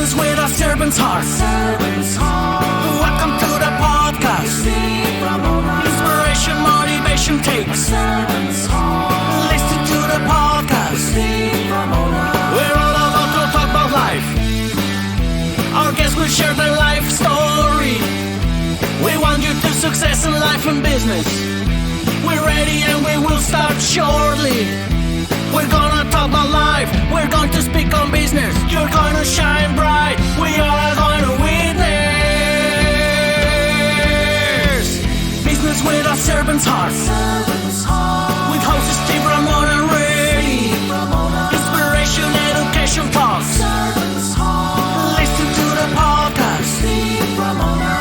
Business with a servant's heart. Welcome to the podcast. Inspiration, motivation takes. Listen to the podcast. We're all about to talk about life. Our guests will share their life story. We want you to success in life and business. We're ready and we will start shortly. We're gonna talk about life. We're going to speak on business. You're gonna shine bright. We are going to witness. Business with a servant's heart. With hosts Steve, Ramona, and Ray. Inspiration, education talks. Listen to the podcast. Steve, Ramona.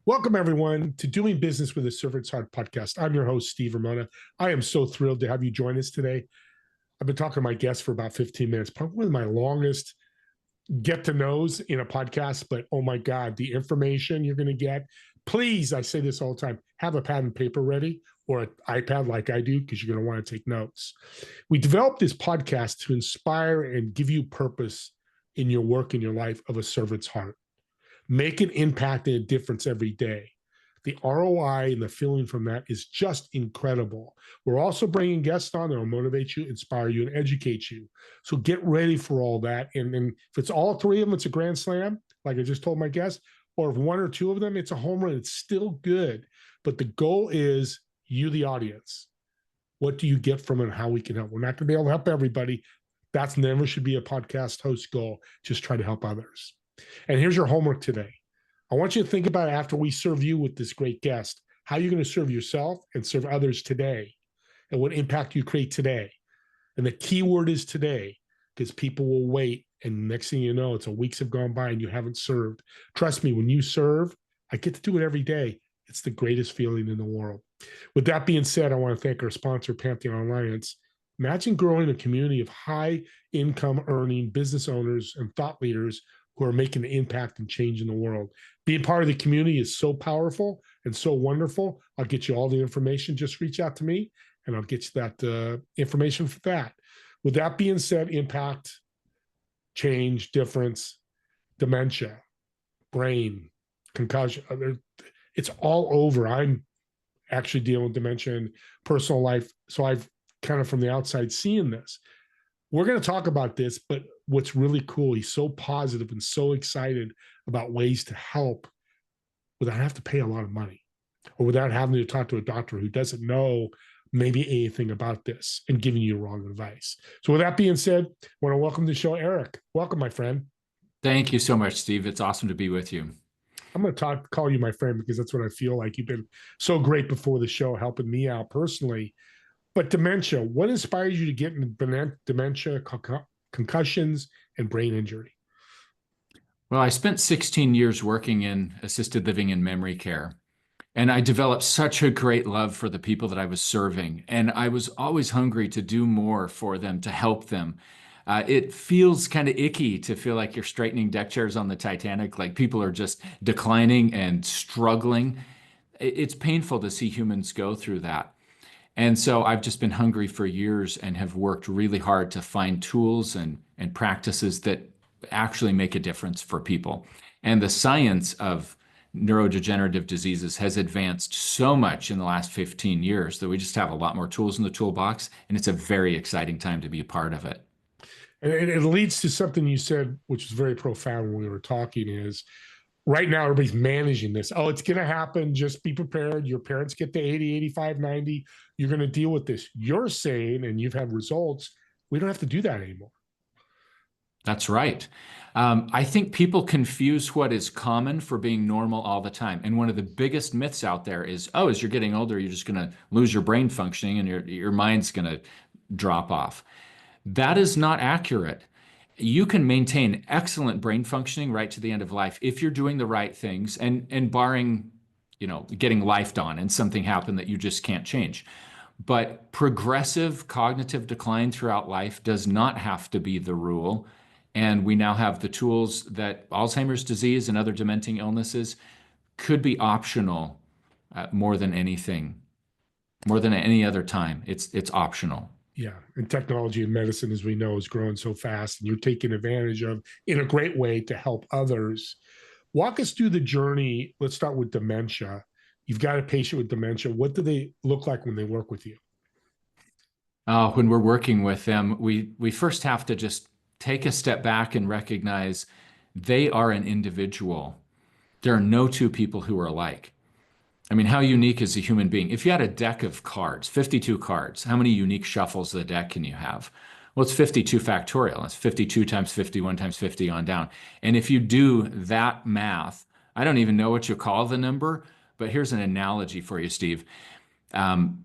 Welcome, everyone, to Doing Business with a Servant's Heart podcast. I'm your host, Steve Ramona. I am so thrilled to have you join us today. I've been talking to my guests for about 15 minutes, probably one of my longest get-to-knows in a podcast, but oh my God, the information you're going to get. Please, I say this all the time, have a pad and paper ready or an iPad like I do, because you're going to want to take notes. We developed this podcast to inspire and give you purpose in your work, in your life, of a servant's heart. Make an impact and a difference every day. The ROI and the feeling from that is just incredible. We're also bringing guests on that will motivate you, inspire you, and educate you. So get ready for all that. And if it's all three of them, it's a grand slam, like I just told my guests, or if one or two of them, it's a home run. It's still good. But the goal is you, the audience. What do you get from it and how we can help? We're not going to be able to help everybody. That's never should be a podcast host goal. Just try to help others. And here's your homework today. I want you to think about, after we serve you with this great guest, how you're going to serve yourself and serve others today, and what impact you create today. And the key word is today, because people will wait. And next thing you know, it's weeks have gone by and you haven't served. Trust me, when you serve, I get to do it every day. It's the greatest feeling in the world. With that being said, I want to thank our sponsor, Pantheon Alliance. Imagine growing a community of high income earning business owners and thought leaders who are making an impact and change in the world. Being part of the community is so powerful and so wonderful. I'll get you all the information. Just reach out to me and I'll get you that information for that. With that being said, impact, change, difference, dementia, brain, concussion, it's all over. I'm actually dealing with dementia in personal life. So I've kind of from the outside seeing this. We're going to talk about this, but what's really cool, he's so positive and so excited about ways to help without having to pay a lot of money or without having to talk to a doctor who doesn't know maybe anything about this and giving you wrong advice. So with that being said, I want to welcome to the show, Eric. Welcome, my friend. Thank you so much, Steve. It's awesome to be with you. I'm going to call you my friend because that's what I feel like. You've been so great before the show, helping me out personally. But dementia, what inspires you to get into dementia, concussions, and brain injury? Well, I spent 16 years working in assisted living and memory care, and I developed such a great love for the people that I was serving, and I was always hungry to do more for them, to help them. It feels kind of icky to feel like you're straightening deck chairs on the Titanic, like people are just declining and struggling. It's painful to see humans go through that. And so I've just been hungry for years and have worked really hard to find tools and practices that actually make a difference for people. And the science of neurodegenerative diseases has advanced so much in the last 15 years that we just have a lot more tools in the toolbox, and it's a very exciting time to be a part of it. And it leads to something you said, which is very profound when we were talking, is right now everybody's managing this. Oh, it's going to happen. Just be prepared. Your parents get to 80, 85, 90. You're going to deal with this. You're saying, and you've had results, we don't have to do that anymore. That's right. I think people confuse what is common for being normal all the time. And one of the biggest myths out there is, oh, as you're getting older, you're just going to lose your brain functioning and your mind's going to drop off. That is not accurate. You can maintain excellent brain functioning right to the end of life if you're doing the right things and barring, getting lifed on and something happened that you just can't change. But progressive cognitive decline throughout life does not have to be the rule. And we now have the tools that Alzheimer's disease and other dementing illnesses could be optional more than anything. more than at any other time. It's optional. Yeah. And technology in medicine, as we know, is growing so fast, and you're taking advantage of in a great way to help others. Walk us through the journey. Let's start with dementia. You've got a patient with dementia. What do they look like when they work with you? When we're working with them, we first have to just take a step back and recognize they are an individual. There are no two people who are alike. I mean, how unique is a human being? If you had a deck of cards, 52 cards, how many unique shuffles of the deck can you have? Well, it's 52 factorial. It's 52 times 51 times 50 on down. And if you do that math, I don't even know what you call the number, but here's an analogy for you, Steve.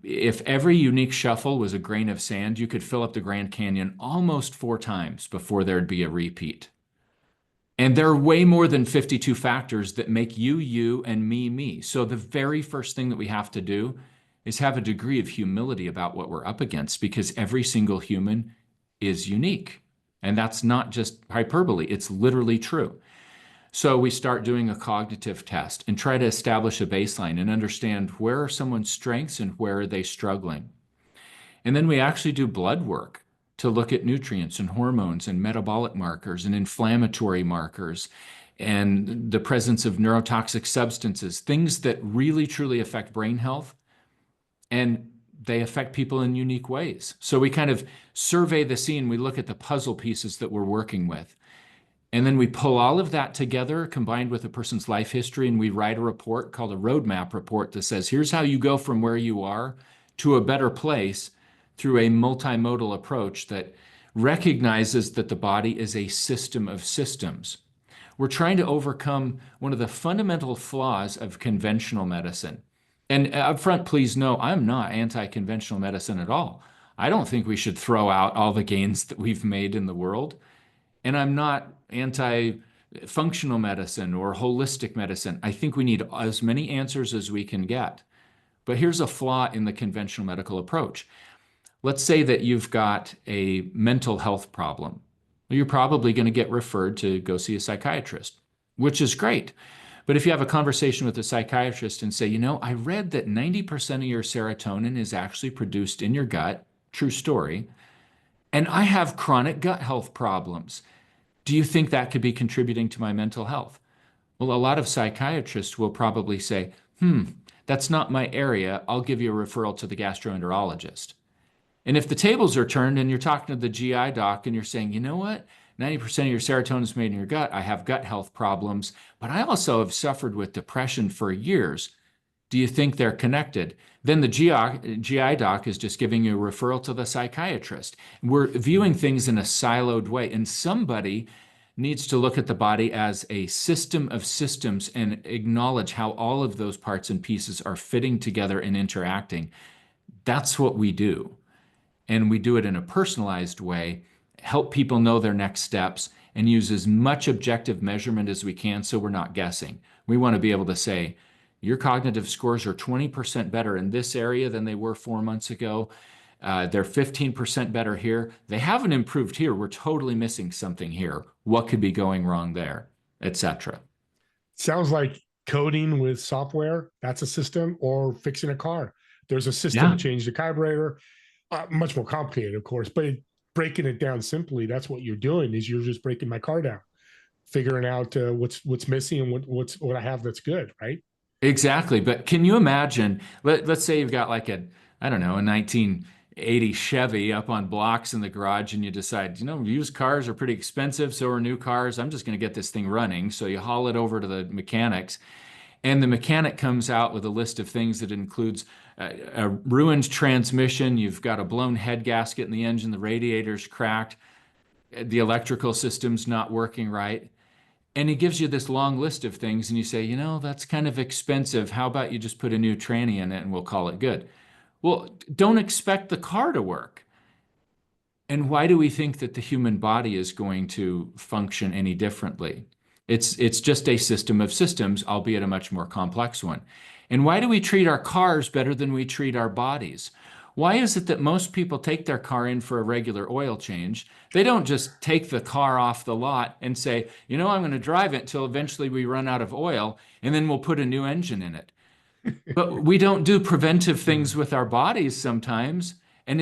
If every unique shuffle was a grain of sand, you could fill up the Grand Canyon almost 4 times before there'd be a repeat. And there are way more than 52 factors that make you, you, and me. So the very first thing that we have to do is have a degree of humility about what we're up against, because every single human is unique. And that's not just hyperbole, it's literally true. So we start doing a cognitive test and try to establish a baseline and understand where are someone's strengths and where are they struggling. And then we actually do blood work to look at nutrients and hormones and metabolic markers and inflammatory markers and the presence of neurotoxic substances, things that really truly affect brain health, and they affect people in unique ways. So we kind of survey the scene, we look at the puzzle pieces that we're working with, and then we pull all of that together combined with a person's life history, and we write a report called a roadmap report that says, here's how you go from where you are to a better place through a multimodal approach that recognizes that the body is a system of systems. We're trying to overcome one of the fundamental flaws of conventional medicine. And up front, please know, I'm not anti-conventional medicine at all. I don't think we should throw out all the gains that we've made in the world. And I'm not anti-functional medicine or holistic medicine. I think we need as many answers as we can get. But here's a flaw in the conventional medical approach. Let's say that you've got a mental health problem. Well, you're probably going to get referred to go see a psychiatrist, which is great. But if you have a conversation with a psychiatrist and say, I read that 90% of your serotonin is actually produced in your gut, true story, and I have chronic gut health problems. Do you think that could be contributing to my mental health? Well, a lot of psychiatrists will probably say, that's not my area. I'll give you a referral to the gastroenterologist. And if the tables are turned and you're talking to the GI doc and you're saying, you know what, 90% of your serotonin is made in your gut. I have gut health problems, but I also have suffered with depression for years. Do you think they're connected? Then the GI doc is just giving you a referral to the psychiatrist. We're viewing things in a siloed way, and somebody needs to look at the body as a system of systems and acknowledge how all of those parts and pieces are fitting together and interacting. That's what we do. And we do it in a personalized way, help people know their next steps, and use as much objective measurement as we can so we're not guessing. We want to be able to say, your cognitive scores are 20% better in this area than they were 4 months ago. They're 15% better here. They haven't improved here. We're totally missing something here. What could be going wrong there, etc. Sounds like coding with software, that's a system, or fixing a car. There's a system to change the carburetor. Much more complicated, of course, but breaking it down simply, that's what you're doing, is you're just breaking my car down, figuring out what's missing and what I have that's good, right? Exactly. But can you imagine, let's say you've got like a 1980 Chevy up on blocks in the garage, and you decide, used cars are pretty expensive, so are new cars. I'm just going to get this thing running. So you haul it over to the mechanics, and the mechanic comes out with a list of things that includes a ruined transmission. You've got a blown head gasket in the engine. The radiator's cracked. The electrical system's not working right. And he gives you this long list of things, and you say, that's kind of expensive. How about you just put a new tranny in it and we'll call it good? Well, don't expect the car to work. And why do we think that the human body is going to function any differently? It's just a system of systems, albeit a much more complex one. And why do we treat our cars better than we treat our bodies? Why is it that most people take their car in for a regular oil change? They don't just take the car off the lot and say, I'm going to drive it until eventually we run out of oil, and then we'll put a new engine in it. But we don't do preventive things with our bodies sometimes. And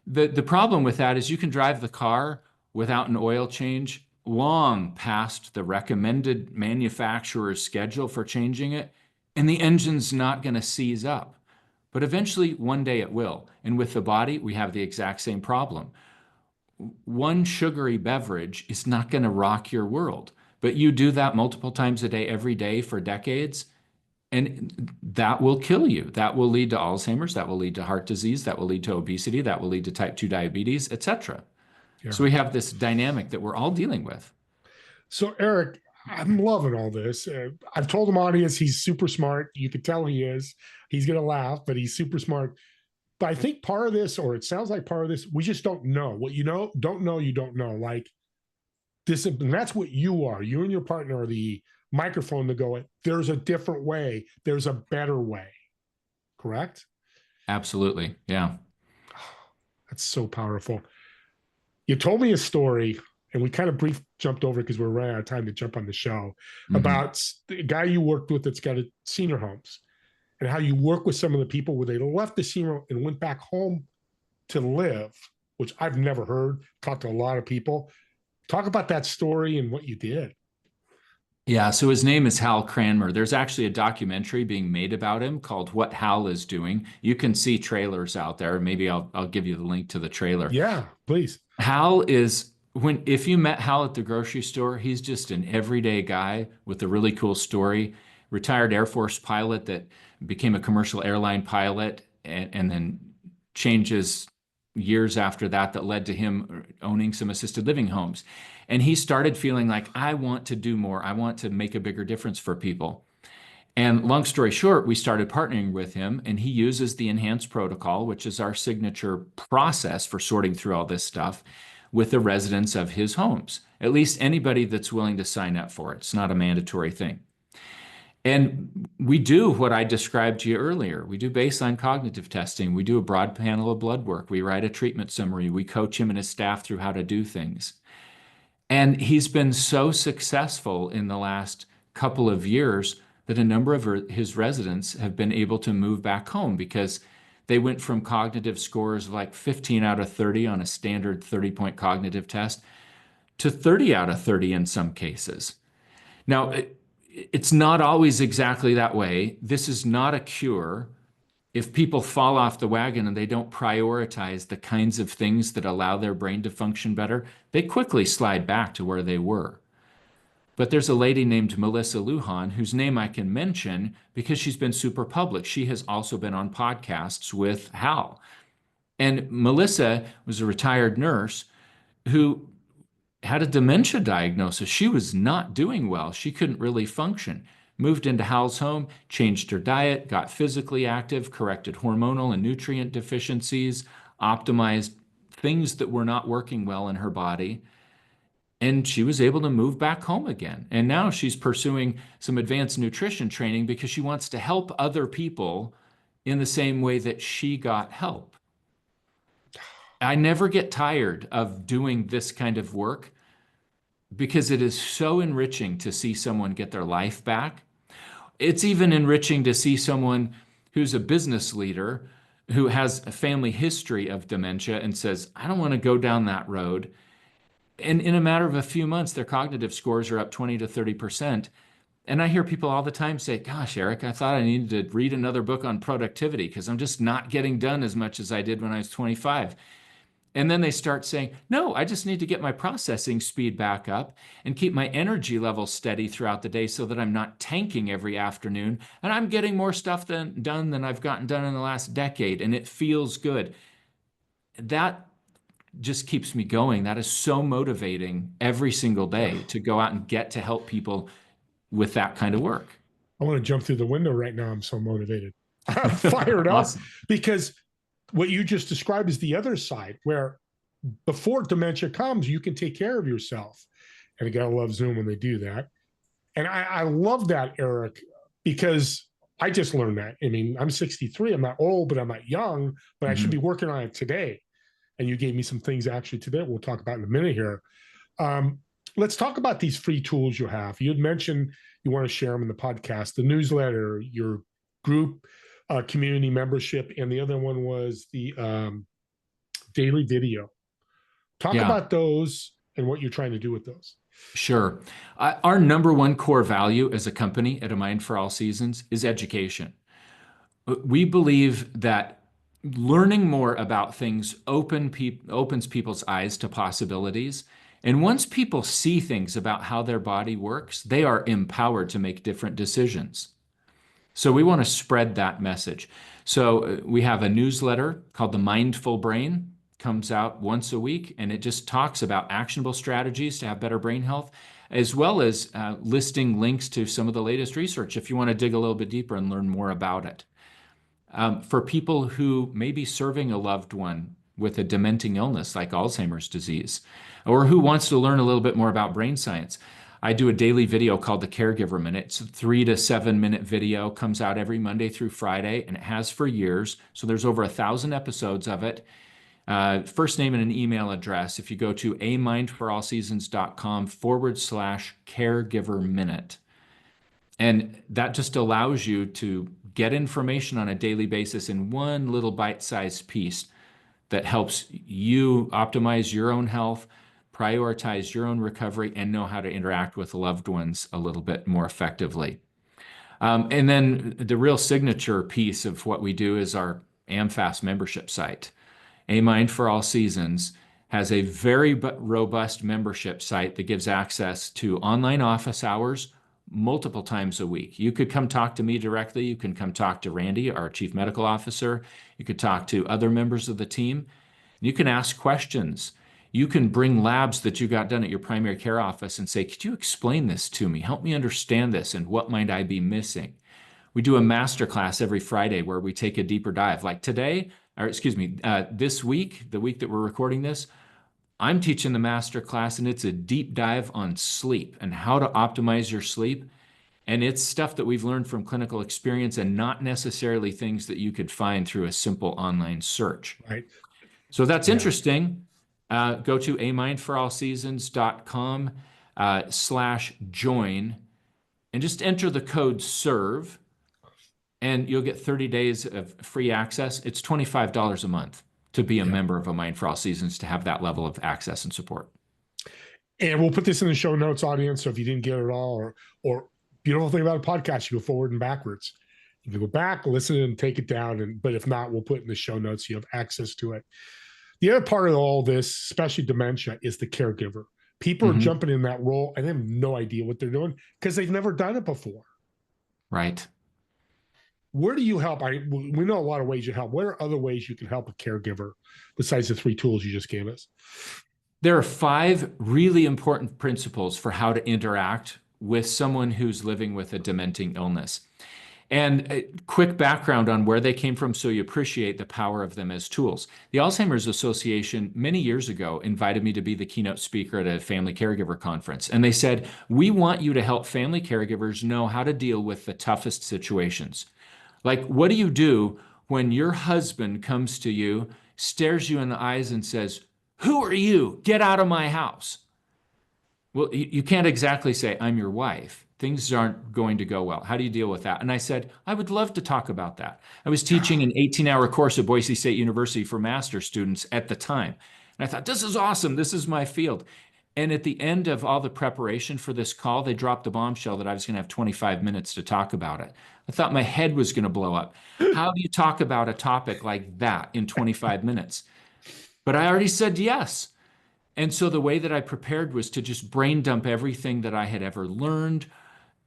the problem with that is you can drive the car without an oil change long past the recommended manufacturer's schedule for changing it, and the engine's not going to seize up. But eventually, one day it will. And with the body, we have the exact same problem. One sugary beverage is not going to rock your world, but you do that multiple times a day, every day for decades, and that will kill you. That will lead to Alzheimer's, that will lead to heart disease, that will lead to obesity, that will lead to type 2 diabetes, etc. Yeah. So we have this dynamic that we're all dealing with. So Eric, I'm loving all this. I've told the audience he's super smart. You can tell he is. He's going to laugh, but he's super smart. But I think part of this, or it sounds like part of this, we just don't know. What you know, don't know, you don't know. Like this, and that's what you are. You and your partner are the microphone to go, there's a different way. There's a better way. Correct? Absolutely. Yeah. That's so powerful. You told me a story, and we kind of brief jumped over because we're running out of time to jump on the show, about the guy you worked with that's got a senior homes, and how you work with some of the people where they left the senior and went back home to live, which I've never heard. Talked to a lot of people. Talk about that story and what you did. Yeah, so his name is Hal Cranmer. There's actually a documentary being made about him called What Hal is Doing. You can see trailers out there. Maybe I'll give you the link to the trailer. Yeah, please. Hal is if you met Hal at the grocery store, he's just an everyday guy with a really cool story. Retired Air Force pilot that became a commercial airline pilot and then changes years after that led to him owning some assisted living homes. And he started feeling like, I want to do more. I want to make a bigger difference for people. And long story short, we started partnering with him, and he uses the enhanced protocol, which is our signature process for sorting through all this stuff, with the residents of his homes, at least anybody that's willing to sign up for it. It's not a mandatory thing. And we do what I described to you earlier. We do baseline cognitive testing. We do a broad panel of blood work. We write a treatment summary. We coach him and his staff through how to do things. And he's been so successful in the last couple of years that a number of his residents have been able to move back home because they went from cognitive scores of like 15 out of 30 on a standard 30-point cognitive test to 30 out of 30 in some cases. Now, it's not always exactly that way. This is not a cure. If people fall off the wagon and they don't prioritize the kinds of things that allow their brain to function better, they quickly slide back to where they were. But there's a lady named Melissa Lujan, whose name I can mention because she's been super public. She has also been on podcasts with Hal. And Melissa was a retired nurse who had a dementia diagnosis. She was not doing well. She couldn't really function. Moved into Hal's home, changed her diet, got physically active, corrected hormonal and nutrient deficiencies, optimized things that were not working well in her body. And she was able to move back home again. And now she's pursuing some advanced nutrition training because she wants to help other people in the same way that she got help. I never get tired of doing this kind of work because it is so enriching to see someone get their life back. It's even enriching to see someone who's a business leader who has a family history of dementia and says, I don't want to go down that road. And in a matter of a few months, their cognitive scores are up 20 to 30%. And I hear people all the time say, gosh, Eric, I thought I needed to read another book on productivity because I'm just not getting done as much as I did when I was 25. And then they start saying, no, I just need to get my processing speed back up and keep my energy level steady throughout the day so that I'm not tanking every afternoon. And I'm getting more stuff done than I've gotten done in the last decade. And it feels good. That just keeps me going. That is so motivating every single day to go out and get to help people with that kind of work. I want to jump through the window right now. I'm so motivated. I'm fired up Awesome. because what you just described is the other side where before dementia comes, you can take care of yourself. And you gotta love Zoom when they do that. And I love that, Eric, because I just learned that. I mean, I'm 63. I'm not old, but I'm not young, but I should be working on it today. And you gave me some things actually today we'll talk about in a minute here. Let's talk about these free tools you have. You had mentioned you want to share them in the podcast, the newsletter, your group community membership, and the other one was the daily video. Talk Yeah. about those and what you're trying to do with those. Sure. Our number one core value as a company at A Mind for All Seasons is education. We believe that learning more about things opens people's eyes to possibilities. And once people see things about how their body works, they are empowered to make different decisions. So we want to spread that message. So we have a newsletter called The Mindful Brain, comes out once a week, and it just talks about actionable strategies to have better brain health, as well as listing links to some of the latest research if you want to dig a little bit deeper and learn more about it. For people who may be serving a loved one with a dementing illness like Alzheimer's disease, or who wants to learn a little bit more about brain science, I do a daily video called the Caregiver Minute. It's a 3 to 7 minute video, comes out every Monday through Friday, and it has for years. So there's over 1,000 episodes of it. First name and an email address. If you go to amindforallseasons.com/caregiver minute. And that just allows you to get information on a daily basis in one little bite-sized piece that helps you optimize your own health, prioritize your own recovery, and know how to interact with loved ones a little bit more effectively. And then the real signature piece of what we do is our AmFast membership site. A Mind for All Seasons has a very robust membership site that gives access to online office hours multiple times a week. You could come talk to me directly. You can come talk to Randy, our Chief Medical Officer. You could talk to other members of the team. You can ask questions. You can bring labs that you got done at your primary care office and say, could you explain this to me? Help me understand this, and what might I be missing? We do a masterclass every Friday where we take a deeper dive. Like today, or excuse me, this week, the week that we're recording this, I'm teaching the masterclass, and it's a deep dive on sleep and how to optimize your sleep. And it's stuff that we've learned from clinical experience and not necessarily things that you could find through a simple online search. Right. So that's interesting. Go to amindforallseasons.com/join and just enter the code SERVE, and you'll get 30 days of free access. It's $25 a month to be a member of A Mind for All Seasons, to have that level of access and support. And we'll put this in the show notes, audience. So if you didn't get it all, or beautiful thing about a podcast, you go forward and backwards. You can go back, listen, and take it down. But if not, we'll put it in the show notes. You have access to it. The other part of all this, especially dementia, is the caregiver. People are jumping in that role and they have no idea what they're doing because they've never done it before. Right. Where do you help? We know a lot of ways you help. What are other ways you can help a caregiver besides the 3 tools you just gave us? There are 5 really important principles for how to interact with someone who's living with a dementing illness. And a quick background on where they came from so you appreciate the power of them as tools. The Alzheimer's Association many years ago invited me to be the keynote speaker at a family caregiver conference. And they said, we want you to help family caregivers know how to deal with the toughest situations. Like, what do you do when your husband comes to you, stares you in the eyes and says, who are you? Get out of my house. Well, you can't exactly say, I'm your wife. Things aren't going to go well. How do you deal with that? And I said, I would love to talk about that. I was teaching an 18-hour course at Boise State University for master's students at the time. And I thought, this is awesome. This is my field. And at the end of all the preparation for this call, they dropped the bombshell that I was going to have 25 minutes to talk about it. I thought my head was going to blow up. How do you talk about a topic like that in 25 minutes? But I already said yes. And so the way that I prepared was to just brain dump everything that I had ever learned,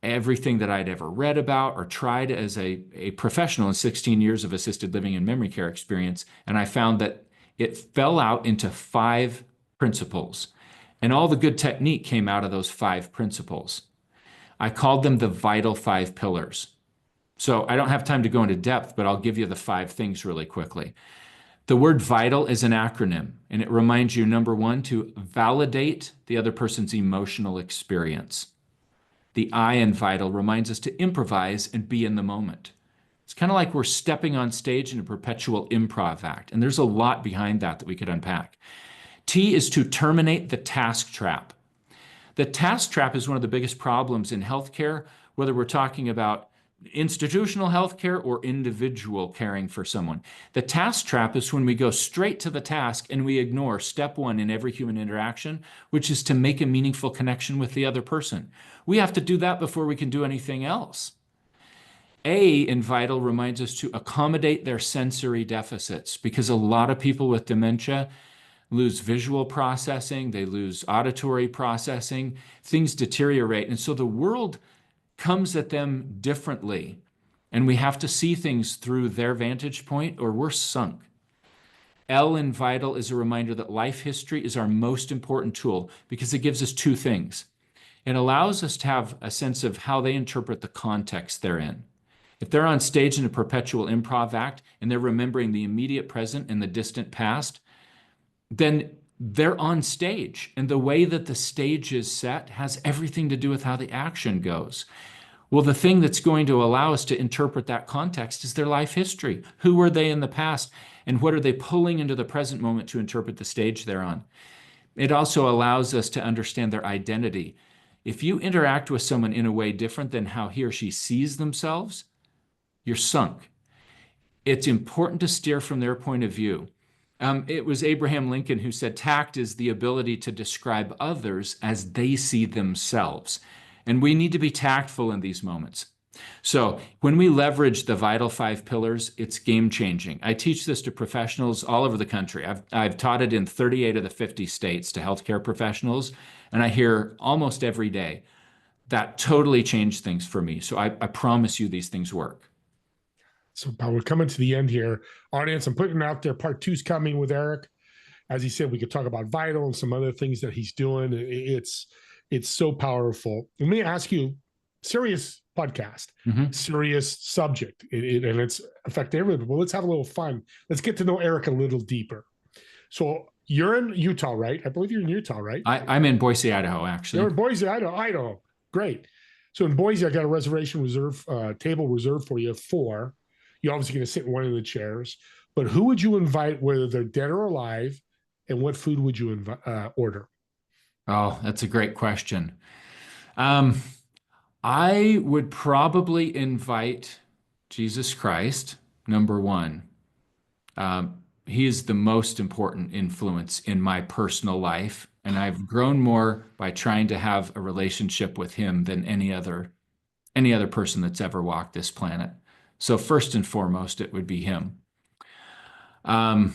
everything that I'd ever read about or tried as a professional in 16 years of assisted living and memory care experience. And I found that it fell out into 5 principles. And all the good technique came out of those 5 principles. I called them the vital 5 pillars. So I don't have time to go into depth, but I'll give you the 5 things really quickly. The word vital is an acronym, and it reminds you, number 1, to validate the other person's emotional experience. The I in vital reminds us to improvise and be in the moment. It's kind of like we're stepping on stage in a perpetual improv act, and there's a lot behind that we could unpack. T is to terminate the task trap. The task trap is one of the biggest problems in healthcare, whether we're talking about institutional healthcare or individual caring for someone. The task trap is when we go straight to the task and we ignore step one in every human interaction, which is to make a meaningful connection with the other person. We have to do that before we can do anything else. A in Vital reminds us to accommodate their sensory deficits, because a lot of people with dementia lose visual processing, they lose auditory processing, things deteriorate. And so the world comes at them differently, and we have to see things through their vantage point or we're sunk. L in Vital is a reminder that life history is our most important tool because it gives us two things. It allows us to have a sense of how they interpret the context they're in. If they're on stage in a perpetual improv act and they're remembering the immediate present and the distant past, then they're on stage. And the way that the stage is set has everything to do with how the action goes. Well, the thing that's going to allow us to interpret that context is their life history. Who were they in the past? And what are they pulling into the present moment to interpret the stage they're on? It also allows us to understand their identity. If you interact with someone in a way different than how he or she sees themselves, you're sunk. It's important to steer from their point of view. It was Abraham Lincoln who said, tact is the ability to describe others as they see themselves. And we need to be tactful in these moments. So when we leverage the Vital 5 pillars, it's game-changing. I teach this to professionals all over the country. I've taught it in 38 of the 50 states to healthcare professionals, and I hear almost every day, that totally changed things for me. So I promise you these things work. So we're coming to the end here. Audience, I'm putting out there, part 2's coming with Eric. As he said, we could talk about Vital and some other things that he's doing. It's so powerful. Let me ask you, serious podcast, serious subject, and it's affecting everybody. Well, let's have a little fun. Let's get to know Eric a little deeper. So you're in Utah, right? I believe you're in Utah, right? I'm in Boise, Idaho, actually. You're in Boise, Idaho. Great. So in Boise, I got a reservation table reserved for you of 4. You're obviously going to sit in one of the chairs, but who would you invite, whether they're dead or alive, and what food would you order? Oh, that's a great question. I would probably invite Jesus Christ, number one. He is the most important influence in my personal life, and I've grown more by trying to have a relationship with him than any other person that's ever walked this planet. So first and foremost, it would be him. I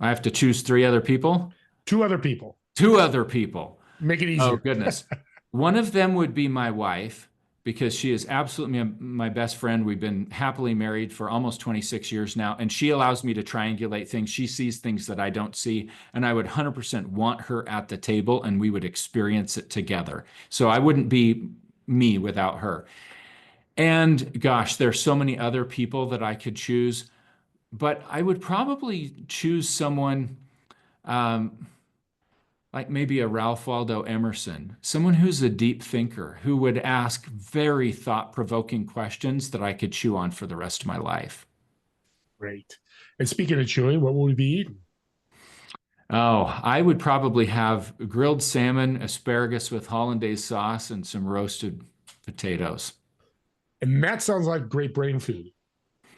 have to choose 3 other people? 2 other people. 2 other people. Make it easier. Oh, goodness. One of them would be my wife, because she is absolutely my best friend. We've been happily married for almost 26 years now, and she allows me to triangulate things. She sees things that I don't see, and I would 100% want her at the table, and we would experience it together. So I wouldn't be me without her. And gosh, there's so many other people that I could choose, but I would probably choose someone like maybe a Ralph Waldo Emerson, someone who's a deep thinker, who would ask very thought-provoking questions that I could chew on for the rest of my life. Great. And speaking of chewing, what will we be eating? Oh, I would probably have grilled salmon, asparagus with hollandaise sauce, and some roasted potatoes. And that sounds like great brain food,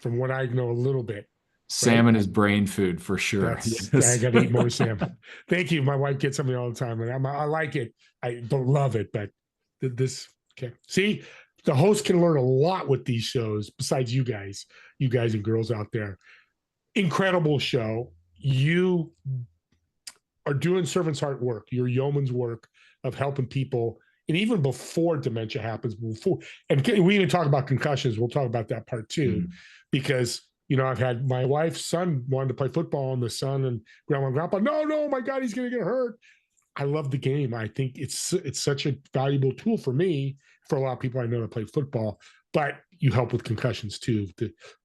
from what I know a little bit. Salmon is brain food for sure. Yes. I got to eat more salmon. Thank you. My wife gets something all the time, and I like it. I don't love it, but this. Okay. See, the host can learn a lot with these shows. Besides you guys and girls out there, incredible show. You are doing servant's heart work. Your yeoman's work of helping people. And even before dementia happens, and we even talk about concussions. We'll talk about that part too, because, you know, I've had my wife's son wanted to play football, and the son and grandma and grandpa, no, my God, he's going to get hurt. I love the game. I think it's such a valuable tool for me, for a lot of people I know that play football, but you help with concussions too,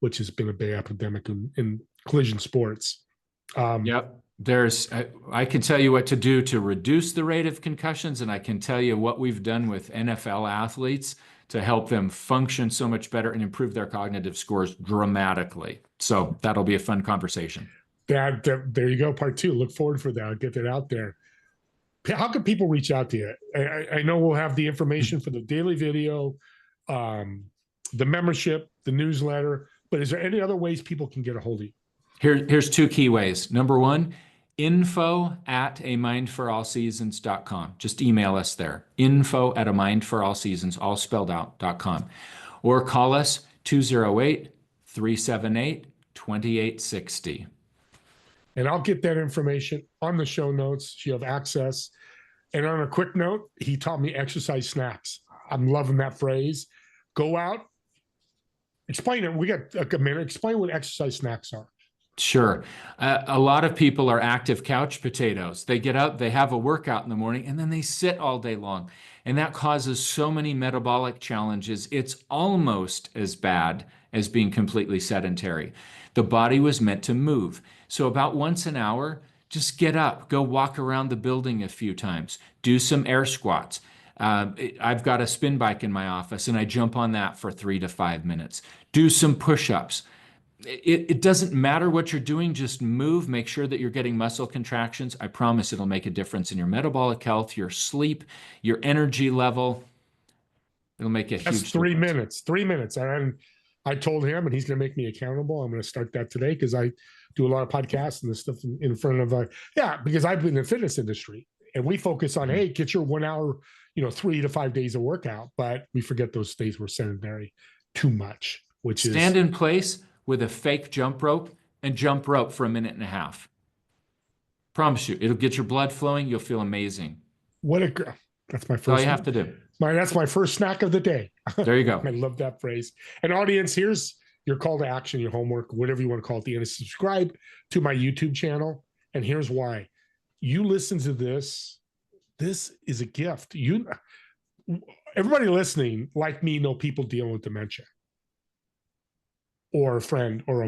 which has been a big epidemic in collision sports. Yep. I can tell you what to do to reduce the rate of concussions, and I can tell you what we've done with NFL athletes to help them function so much better and improve their cognitive scores dramatically. So that'll be a fun conversation. There you go. Part 2. Look forward for that. I'll get that out there. How can people reach out to you? I know we'll have the information for the daily video. the membership, the newsletter, but is there any other ways people can get a hold of you? Here's two key ways. Number one, info@amindforallseasons.com. Just email us there. info@amindforallseasons, all spelled out.com. Or call us 208-378-2860. And I'll get that information on the show notes. So you have access. And on a quick note, he taught me exercise snacks. I'm loving that phrase. Go out, explain it. We got a minute. Explain what exercise snacks are. Sure. A lot of people are active couch potatoes. They get up, they have a workout in the morning, and then they sit all day long. And that causes so many metabolic challenges. It's almost as bad as being completely sedentary. The body was meant to move. So about once an hour, just get up, go walk around the building a few times, do some air squats. I've got a spin bike in my office, and I jump on that for 3 to 5 minutes. Do some push-ups. It doesn't matter what you're doing, just move, make sure that you're getting muscle contractions. I promise it'll make a difference in your metabolic health, your sleep, your energy level. It'll make a huge difference. 3 minutes, 3 minutes. And I told him, and he's going to make me accountable. I'm going to start that today because I do a lot of podcasts and this stuff in front of, because I've been in the fitness industry and we focus on, hey, get your 1 hour, 3 to 5 days of workout, but we forget those days we're sedentary too much, which is stand in place with a fake jump rope and jump rope for 1.5 minutes. Promise you, it'll get your blood flowing. You'll feel amazing. That's my first. That's all you have to do. That's my first snack of the day. There you go. I love that phrase. And audience, here's your call to action, your homework, whatever you want to call it at the end. Subscribe to my YouTube channel. And here's why. You listen to this. This is a gift. Everybody listening, like me, know people dealing with dementia, or a friend or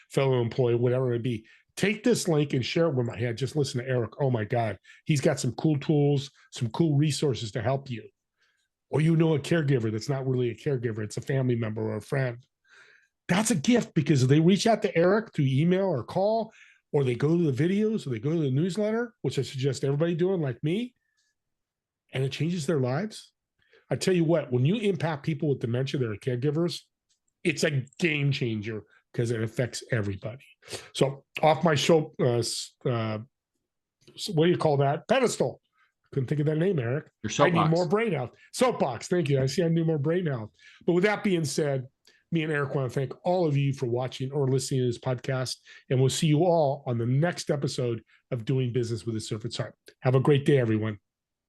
fellow employee, whatever it be. Take this link and share it with my head. Just listen to Eric. Oh my God. He's got some cool tools, some cool resources to help you. Or a caregiver that's not really a caregiver. It's a family member or a friend. That's a gift because they reach out to Eric through email or call, or they go to the videos or they go to the newsletter, which I suggest everybody doing like me, and it changes their lives. I tell you what, when you impact people with dementia that are caregivers, it's a game changer because it affects everybody. So off my show, what do you call that? Pedestal. Couldn't think of that name, Eric. Your soapbox. I need more brain health. Soapbox. Thank you. I see I need more brain health. But with that being said, me and Eric want to thank all of you for watching or listening to this podcast. And we'll see you all on the next episode of Doing Business with a Servant's Heart. Have a great day, everyone.